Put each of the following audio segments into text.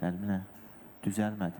Nermin'e düzelmedi.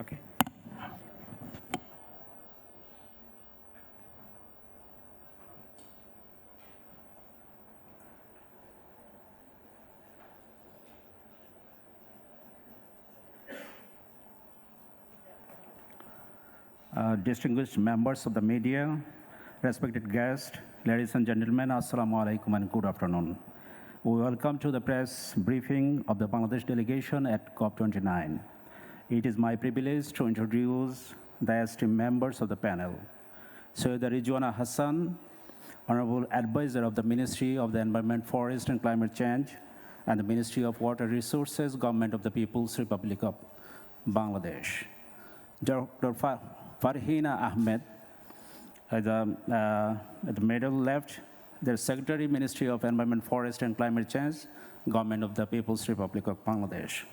Okay. Distinguished members of the media, respected guests, ladies and gentlemen, Assalamu alaikum and good afternoon. We welcome to the press briefing of the Bangladesh delegation at COP29. It is my privilege to introduce the esteemed members of the panel. Syed Rizwana Hassan, Honorable Advisor of the Ministry of the Environment, Forest and Climate Change, and the Ministry of Water Resources, Government of the People's Republic of Bangladesh. Dr. Farhina Ahmed, at the middle left, the Secretary, Ministry of Environment, Forest and Climate Change, Government of the People's Republic of Bangladesh.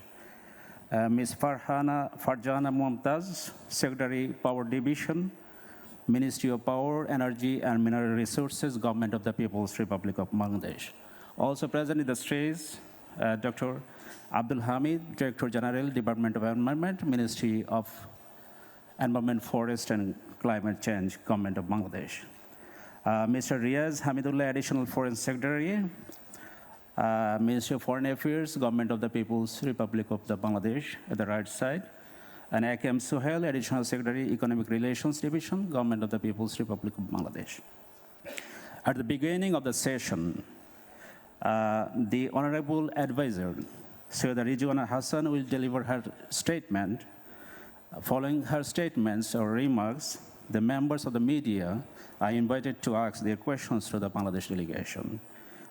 Ms. Farjana Mumtaz, Secretary, Power Division, Ministry of Power, Energy and Mineral Resources, Government of the People's Republic of Bangladesh. Also present in the stage, Dr. Abdul Hamid, Director General, Department of Environment, Ministry of Environment, Forest and Climate Change, Government of Bangladesh. Mr. Riaz Hamidullah, Additional Foreign Secretary, Ministry of Foreign Affairs, Government of the People's Republic of the Bangladesh, at the right side. And Akem Suhail, Additional Secretary, Economic Relations Division, Government of the People's Republic of Bangladesh. At the beginning of the session, the Honorable Advisor, Syed Rizwana Hassan, will deliver her statement. Following her statements or remarks, the members of the media are invited to ask their questions to the Bangladesh delegation.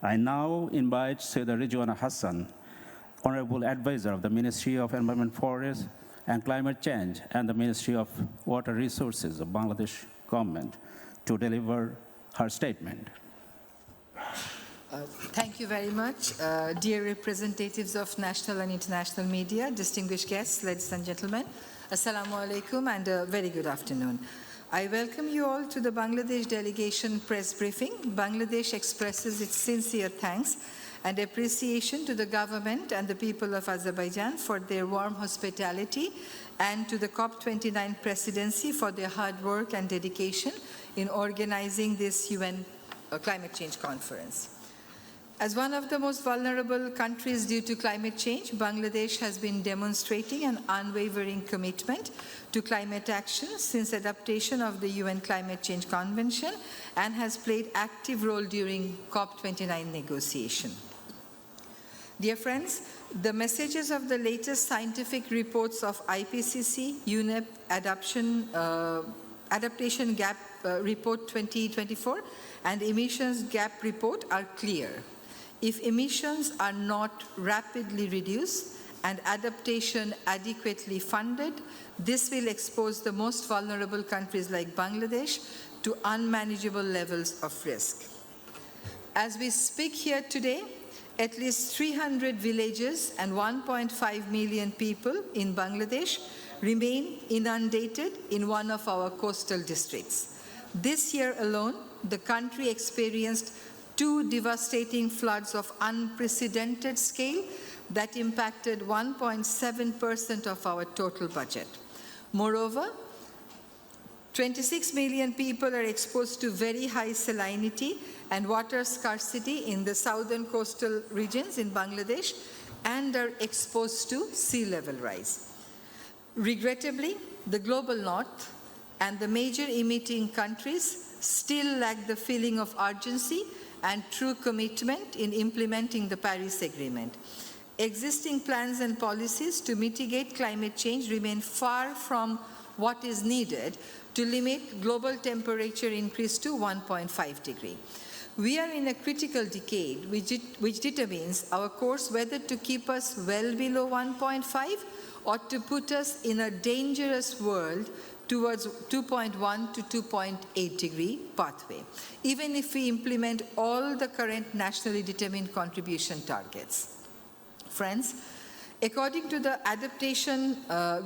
I now invite Syed Rizwana Hassan, Honorable Advisor of the Ministry of Environment, Forest and Climate Change and the Ministry of Water Resources of Bangladesh government to deliver her statement. Thank you very much. Dear representatives of national and international media, distinguished guests, ladies and gentlemen, Assalamu alaikum and a very good afternoon. I welcome you all to the Bangladesh delegation press briefing. Bangladesh expresses its sincere thanks and appreciation to the government and the people of Azerbaijan for their warm hospitality and to the COP29 presidency for their hard work and dedication in organizing this UN climate change conference. As one of the most vulnerable countries due to climate change, Bangladesh has been demonstrating an unwavering commitment to climate action since adaptation of the UN Climate Change Convention and has played active role during COP29 negotiation. Dear friends, the messages of the latest scientific reports of IPCC, UNEP Adaptation Gap Report 2024 and Emissions Gap Report are clear. If emissions are not rapidly reduced and adaptation adequately funded, this will expose the most vulnerable countries like Bangladesh to unmanageable levels of risk. As we speak here today, at least 300 villages and 1.5 million people in Bangladesh remain inundated in one of our coastal districts. This year alone, the country experienced 2 devastating floods of unprecedented scale that impacted 1.7% of our total budget. Moreover, 26 million people are exposed to very high salinity and water scarcity in the southern coastal regions in Bangladesh and are exposed to sea level rise. Regrettably, the global north and the major emitting countries still lack the feeling of urgency and true commitment in implementing the Paris Agreement. Existing plans and policies to mitigate climate change remain far from what is needed to limit global temperature increase to 1.5 degrees. We are in a critical decade which determines our course whether to keep us well below 1.5 or to put us in a dangerous world towards 2.1 to 2.8 degree pathway, even if we implement all the current nationally determined contribution targets. Friends, according to the Adaptation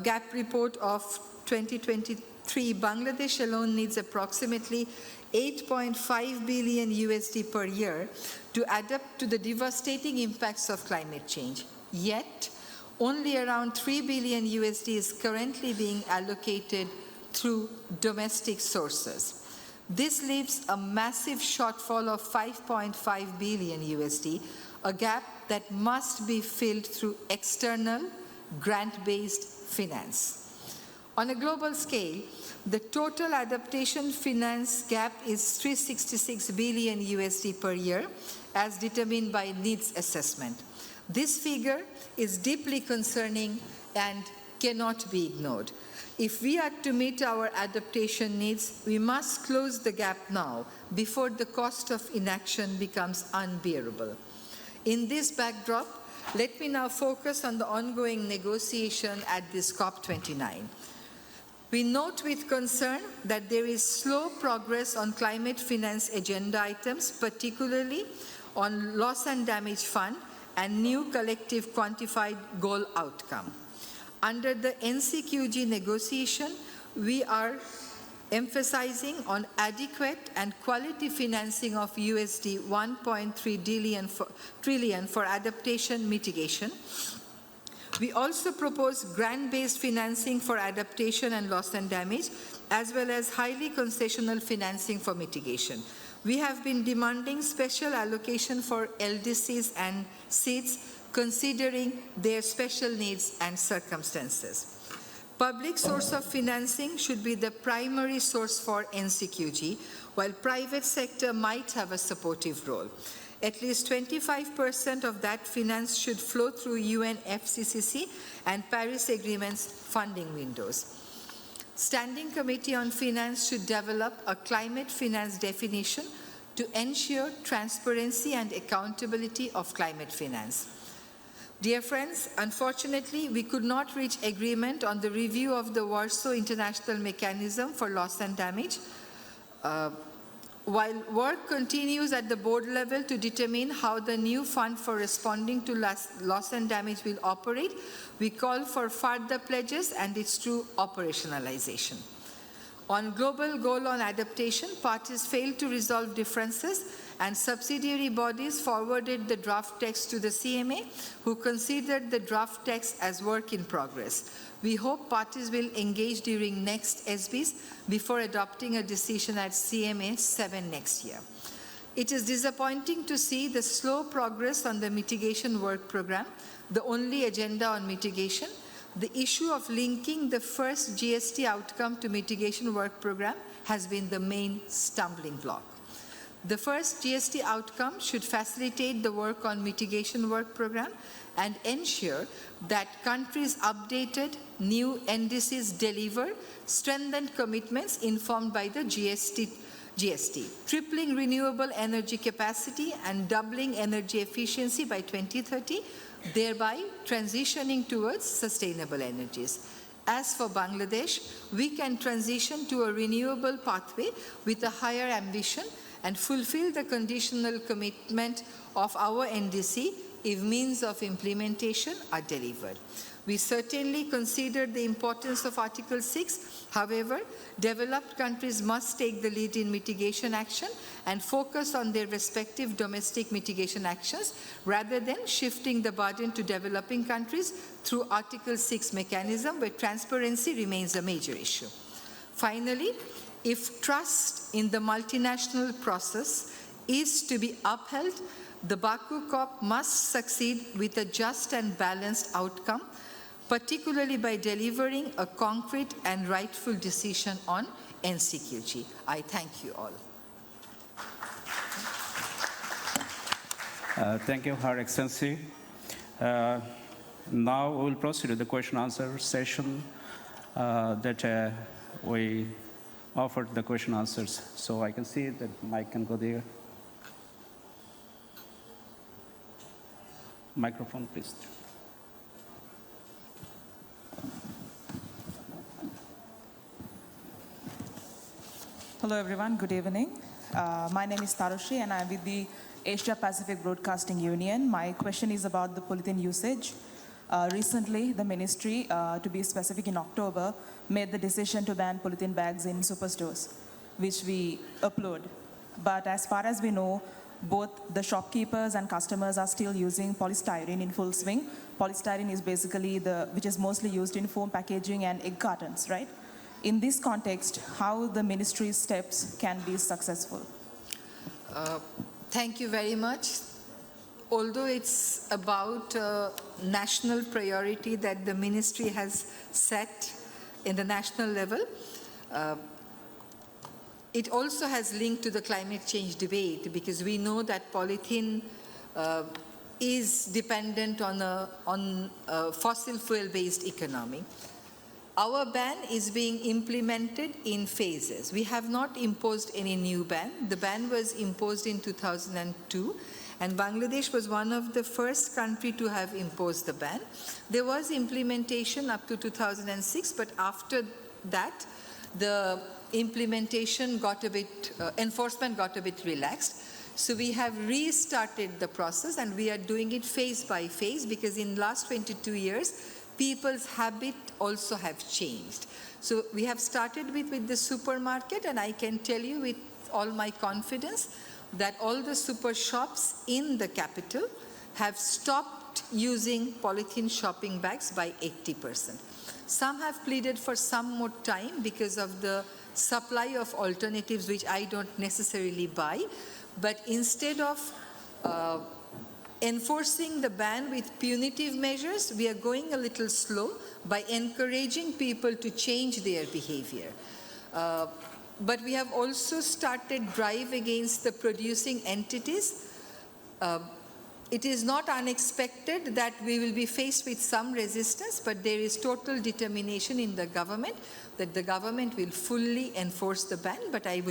Gap Report of 2023, Bangladesh alone needs approximately 8.5 billion USD per year to adapt to the devastating impacts of climate change. Yet, only around 3 billion USD is currently being allocated through domestic sources. This leaves a massive shortfall of 5.5 billion USD, a gap that must be filled through external, grant-based finance. On a global scale, the total adaptation finance gap is 366 billion USD per year, as determined by needs assessment. This figure is deeply concerning and cannot be ignored. If we are to meet our adaptation needs, we must close the gap now, before the cost of inaction becomes unbearable. In this backdrop, let me now focus on the ongoing negotiation at this COP29. We note with concern that there is slow progress on climate finance agenda items, particularly on loss and damage fund and new collective quantified goal outcome. Under the NCQG negotiation, we are emphasizing on adequate and quality financing of USD 1.3 trillion for adaptation mitigation. We also propose grant-based financing for adaptation and loss and damage, as well as highly concessional financing for mitigation. We have been demanding special allocation for LDCs and SEEDs, considering their special needs and circumstances. Public source of financing should be the primary source for NCQG, while private sector might have a supportive role. At least 25% of that finance should flow through UNFCCC and Paris Agreement's funding windows. Standing Committee on Finance should develop a climate finance definition to ensure transparency and accountability of climate finance. Dear friends, unfortunately, we could not reach agreement on the review of the Warsaw International Mechanism for Loss and Damage. While work continues at the board level to determine how the new fund for responding to loss and damage will operate, we call for further pledges and its true operationalization. On global goal on adaptation, parties failed to resolve differences, and subsidiary bodies forwarded the draft text to the CMA, who considered the draft text as work in progress. We hope parties will engage during next SBs before adopting a decision at CMA 7 next year. It is disappointing to see the slow progress on the mitigation work program, the only agenda on mitigation. The issue of linking the first GST outcome to mitigation work program has been the main stumbling block. The first GST outcome should facilitate the work on mitigation work program and ensure that countries' updated new NDCs deliver strengthened commitments informed by the GST, tripling renewable energy capacity and doubling energy efficiency by 2030, thereby transitioning towards sustainable energies. As for Bangladesh, we can transition to a renewable pathway with a higher ambition and fulfill the conditional commitment of our NDC if means of implementation are delivered. We certainly consider the importance of Article 6. However, developed countries must take the lead in mitigation action and focus on their respective domestic mitigation actions rather than shifting the burden to developing countries through Article 6 mechanism where transparency remains a major issue. Finally, if trust in the multinational process is to be upheld, the Baku COP must succeed with a just and balanced outcome, particularly by delivering a concrete and rightful decision on NCQG. I thank you all. Thank you, Her Excellency. Now we will proceed to the question-answer session that we offered the question answers. So I can see that mic can go there. Microphone, please. Hello, everyone. Good evening. My name is Tarushi, and I'm with the Asia Pacific Broadcasting Union. My question is about the polythene usage. Recently, the ministry, to be specific in October, made the decision to ban polythene bags in superstores, which we applaud. But as far as we know, both the shopkeepers and customers are still using polystyrene in full swing. Polystyrene is basically which is mostly used in foam packaging and egg cartons, right? In this context, how the ministry's steps can be successful? Thank you very much. Although it's about national priority that the ministry has set in the national level, it also has linked to the climate change debate because we know that polythene is dependent on a fossil fuel-based economy. Our ban is being implemented in phases. We have not imposed any new ban. The ban was imposed in 2002, and Bangladesh was one of the first countries to have imposed the ban. There was implementation up to 2006, but after that, the implementation got a bit, enforcement got a bit relaxed. So we have restarted the process, and we are doing it phase by phase because in the last 22 years, people's habit also have changed. So we have started with the supermarket, and I can tell you with all my confidence that all the super shops in the capital have stopped using polythene shopping bags by 80%. Some have pleaded for some more time because of the supply of alternatives, which I don't necessarily buy. But instead of enforcing the ban with punitive measures, we are going a little slow by encouraging people to change their behavior. But we have also started drive against the producing entities. It is not unexpected that we will be faced with some resistance, but there is total determination in the government that the government will fully enforce the ban. But I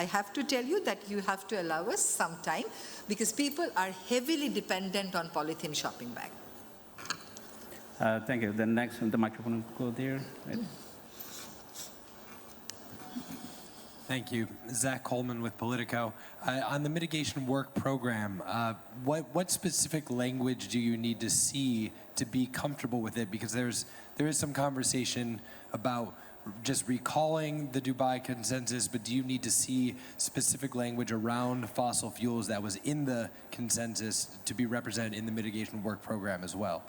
have to tell you that you have to allow us some time because people are heavily dependent on polythene shopping bag. Thank you. Then next, the microphone will go there. Right. Thank you. Zach Coleman with Politico. On the mitigation work program, what specific language do you need to see to be comfortable with it? Because there is some conversation about just recalling the Dubai consensus, but do you need to see specific language around fossil fuels that was in the consensus to be represented in the mitigation work program as well?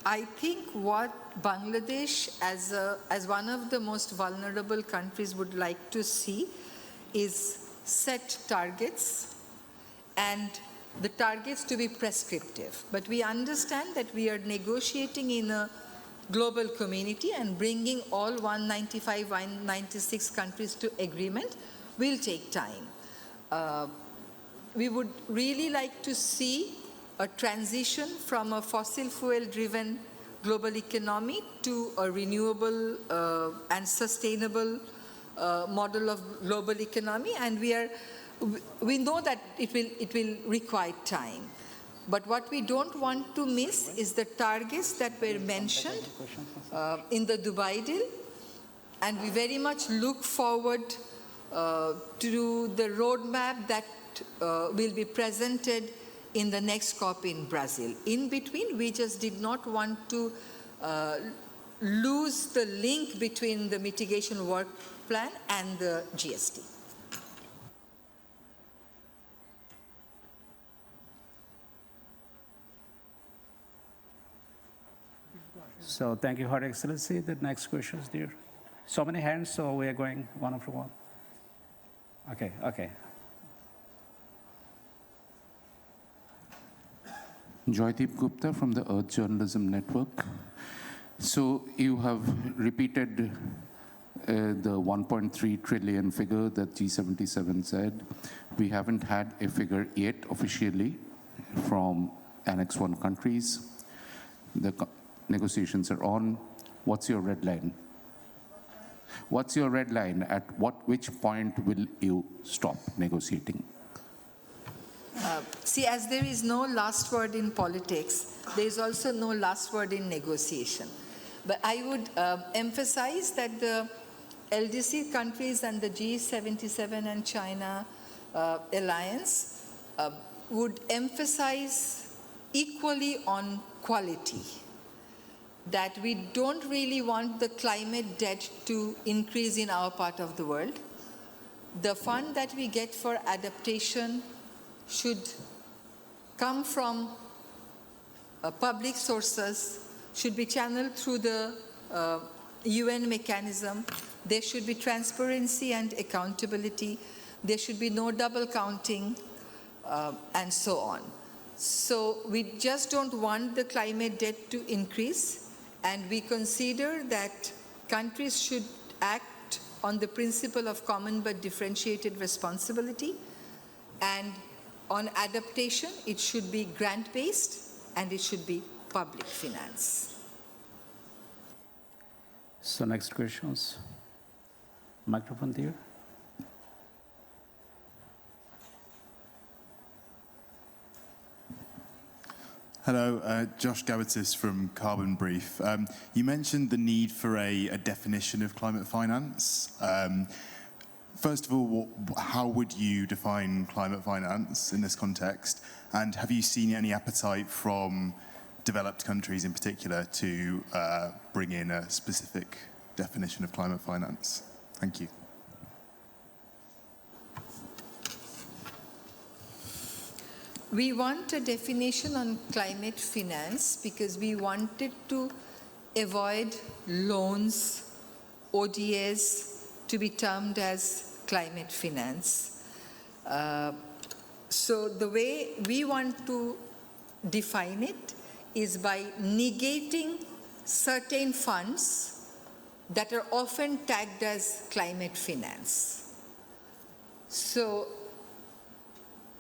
I think what Bangladesh, as one of the most vulnerable countries, would like to see is set targets and the targets to be prescriptive. But we understand that we are negotiating in a global community, and bringing all 195, 196 countries to agreement will take time. We would really like to see a transition from a fossil fuel-driven global economy to a renewable and sustainable model of global economy, and we know that it will require time. But what we don't want to miss is the targets that were mentioned in the Dubai deal, and we very much look forward to the roadmap that will be presented in the next COP in Brazil. In between, we just did not want to lose the link between the mitigation work plan and the GST. So thank you, Her Excellency. The next question is there. So many hands, so we are going one after one. Okay. Joydeep Gupta from the Earth Journalism Network. So you have repeated the 1.3 trillion figure that G77 said. We haven't had a figure yet officially from Annex 1 countries. The negotiations are on. What's your red line? What's your red line? At which point will you stop negotiating? See, as there is no last word in politics, there is also no last word in negotiation. But I would emphasize that the LDC countries and the G77 and China alliance would emphasize equally on quality, that we don't really want the climate debt to increase in our part of the world. The fund that we get for adaptation should come from public sources, should be channeled through the UN mechanism. There should be transparency and accountability. There should be no double counting, and so on. So we just don't want the climate debt to increase, and we consider that countries should act on the principle of common but differentiated responsibility, and on adaptation, it should be grant-based and it should be public finance. So next questions. Microphone there. Hello, Josh Gawitis from Carbon Brief. You mentioned the need for a definition of climate finance. First of all, how would you define climate finance in this context? And have you seen any appetite from developed countries in particular to bring in a specific definition of climate finance? Thank you. We want a definition on climate finance because we wanted to avoid loans, ODAs, to be termed as climate finance. So the way we want to define it is by negating certain funds that are often tagged as climate finance. So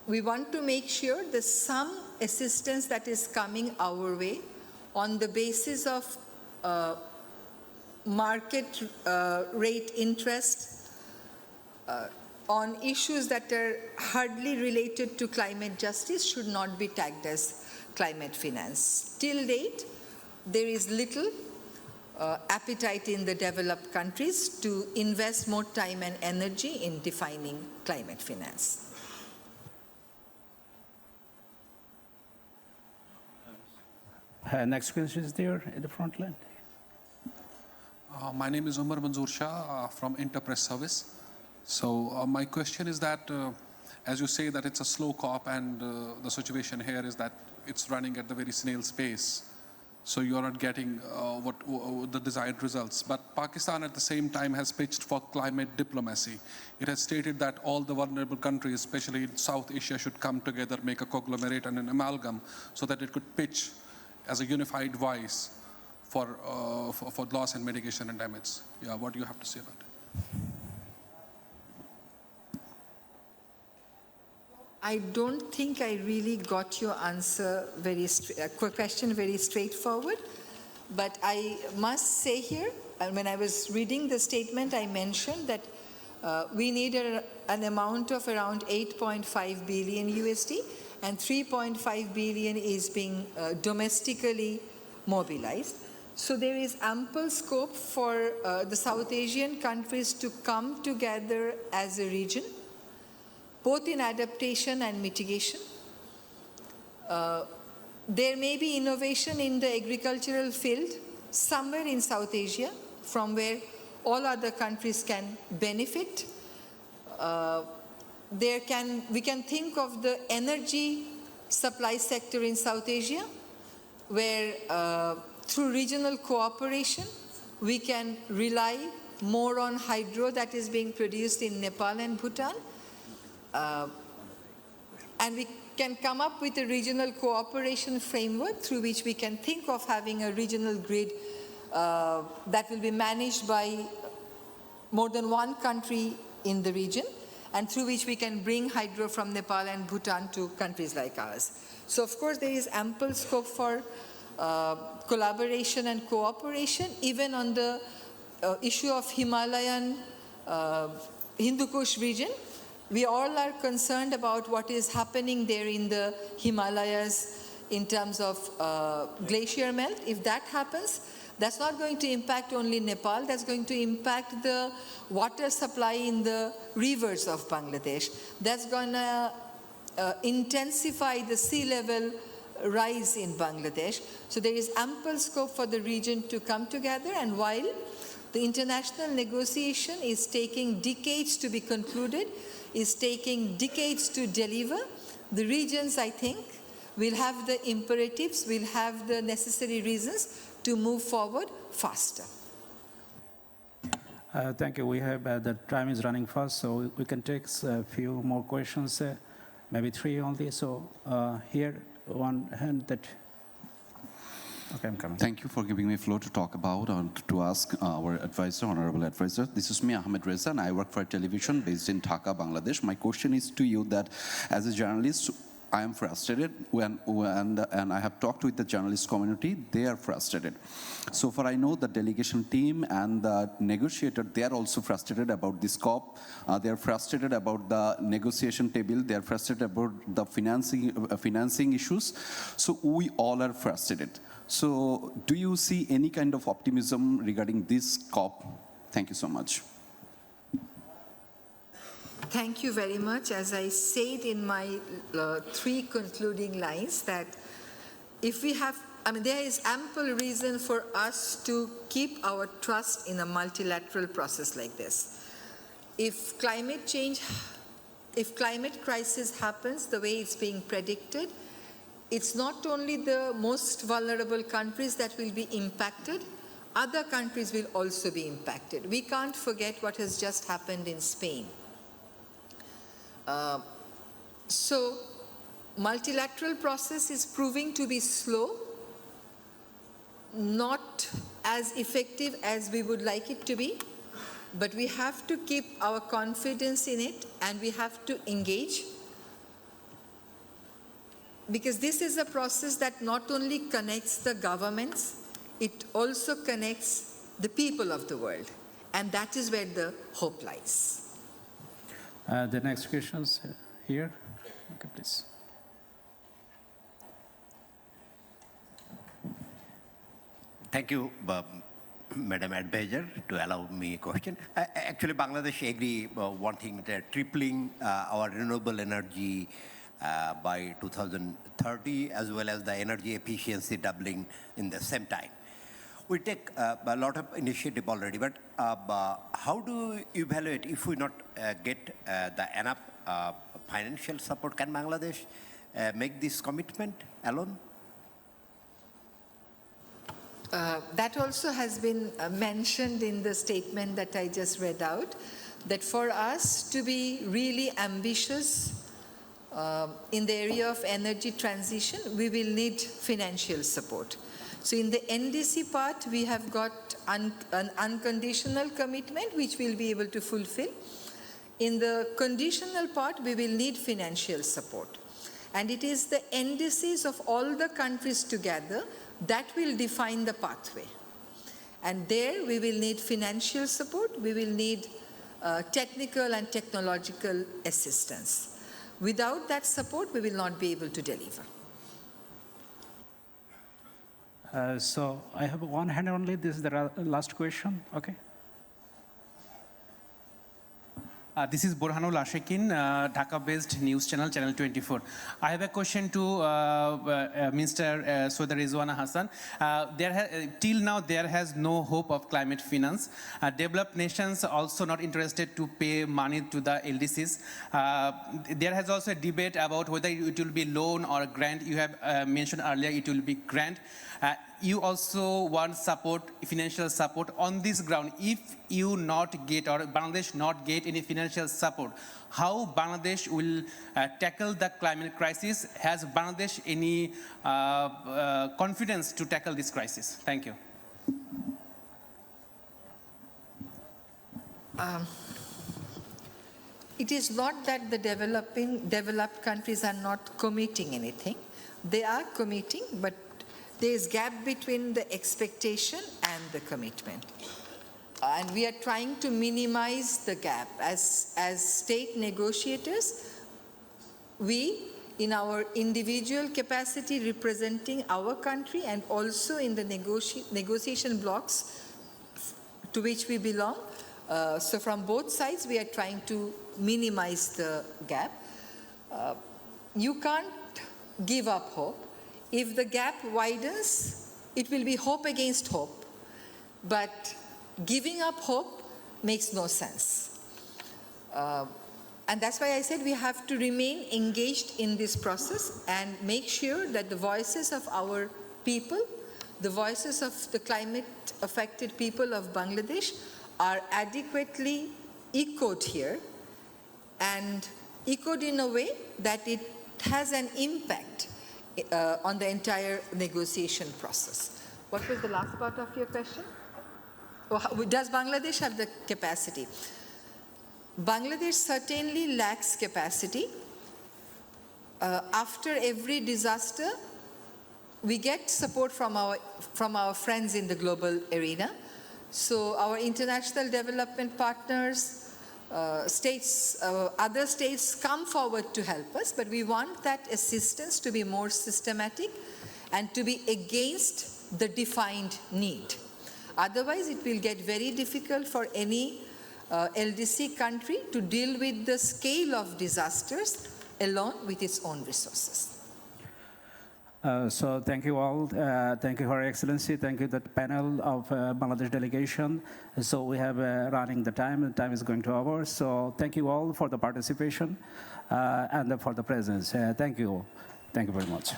we want to make sure that some assistance that is coming our way on the basis of market rate interest on issues that are hardly related to climate justice should not be tagged as climate finance. Till date, there is little appetite in the developed countries to invest more time and energy in defining climate finance. Next question is there at the front line. My name is Umar Manzoor Shah from Interpress Service. So my question is that, as you say that it's a slow COP and the situation here is that it's running at the very snail's pace. So you're not getting the desired results. But Pakistan at the same time has pitched for climate diplomacy. It has stated that all the vulnerable countries, especially in South Asia, should come together, make a conglomerate and an amalgam so that it could pitch as a unified voice for loss and mitigation and damage. Yeah, what do you have to say about it? I don't think I really got your answer question very straightforward. But I must say here, when I was reading the statement, I mentioned that we need an amount of around 8.5 billion USD, and 3.5 billion is being domestically mobilized. So there is ample scope for the South Asian countries to come together as a region, both in adaptation and mitigation. There may be innovation in the agricultural field somewhere in South Asia from where all other countries can benefit. We can think of the energy supply sector in South Asia, where through regional cooperation, we can rely more on hydro that is being produced in Nepal and Bhutan. And we can come up with a regional cooperation framework through which we can think of having a regional grid that will be managed by more than one country in the region, and through which we can bring hydro from Nepal and Bhutan to countries like ours. So of course there is ample scope for collaboration and cooperation, even on the issue of Himalayan Hindu Kush region. We all are concerned about what is happening there in the Himalayas in terms of glacier melt. If that happens, that's not going to impact only Nepal, that's going to impact the water supply in the rivers of Bangladesh. That's going to intensify the sea level rise in Bangladesh. So there is ample scope for the region to come together, and while the international negotiation is taking decades to be concluded, is taking decades to deliver, the regions, I think, will have the imperatives, will have the necessary reasons to move forward faster. Thank you. We have, the time is running fast, so we can take a few more questions, maybe 3 only. So here, one hand that, okay, I'm coming. Thank you for giving me floor to talk about and to ask our advisor, honorable advisor. This is me, Ahmed Reza, and I work for a television based in Dhaka, Bangladesh. My question is to you that as a journalist, I am frustrated and I have talked with the journalist community, they are frustrated. So far I know the delegation team and the negotiator, they are also frustrated about this COP. They are frustrated about the negotiation table. They are frustrated about the financing issues. So we all are frustrated. So do you see any kind of optimism regarding this COP? Thank you so much. Thank you very much. As I said in my 3 concluding lines, that if we have, there is ample reason for us to keep our trust in a multilateral process like this. If climate crisis happens the way it's being predicted, it's not only the most vulnerable countries that will be impacted, other countries will also be impacted. We can't forget what has just happened in Spain. So multilateral process is proving to be slow, not as effective as we would like it to be, but we have to keep our confidence in it and we have to engage, because this is a process that not only connects the governments, it also connects the people of the world, and that is where the hope lies. The next questions here. Okay, please. Thank you, Madam Advisor, to allow me a question. Actually, Bangladesh agree wanting the tripling our renewable energy by 2030, as well as the energy efficiency doubling in the same time. We take a lot of initiative already, but how do you evaluate if we not get the enough financial support? Can Bangladesh make this commitment alone? That also has been mentioned in the statement that I just read out, that for us to be really ambitious in the area of energy transition, we will need financial support. So in the NDC part, we have got an unconditional commitment, which we'll be able to fulfill. In the conditional part, we will need financial support. And it is the NDCs of all the countries together That will define the pathway. And there we will need financial support, we will need technical and technological assistance. Without that support, we will not be able to deliver. So I have one hand only. This is the last question. Okay. This is Borhanul Ashekin, Dhaka-based news channel, Channel 24. I have a question to Mr. Soda Rizwana Hassan. Till now, there has no hope of climate finance. Developed nations also not interested to pay money to the LDCs. There has also a debate about whether it will be loan or grant. You have mentioned earlier it will be grant. You also want support, financial support on this ground. If you not get, or Bangladesh not get any financial support, how Bangladesh will tackle the climate crisis? Has Bangladesh any confidence to tackle this crisis? Thank you. It is not that the developed countries are not committing anything. They are committing, but there is gap between the expectation and the commitment. And we are trying to minimize the gap. As state negotiators, we, in our individual capacity representing our country and also in the negotiation blocks to which we belong, so from both sides, we are trying to minimize the gap. You can't give up hope. If the gap widens, it will be hope against hope. But giving up hope makes no sense. And that's why I said we have to remain engaged in this process and make sure that the voices of our people, the voices of the climate-affected people of Bangladesh are adequately echoed here and echoed in a way that it has an impact on the entire negotiation process. What was the last part of your question? Does Bangladesh have the capacity? Bangladesh certainly lacks capacity. After every disaster, we get support from our friends in the global arena. So our international development partners, other states come forward to help us, but we want that assistance to be more systematic and to be against the defined need. Otherwise, it will get very difficult for any LDC country to deal with the scale of disasters alone with its own resources. So thank you all. Thank you, Her Excellency. Thank you, the panel of Bangladesh delegation. So we have running the time. The time is going to over. So thank you all for the participation and for the presence. Thank you. Thank you very much.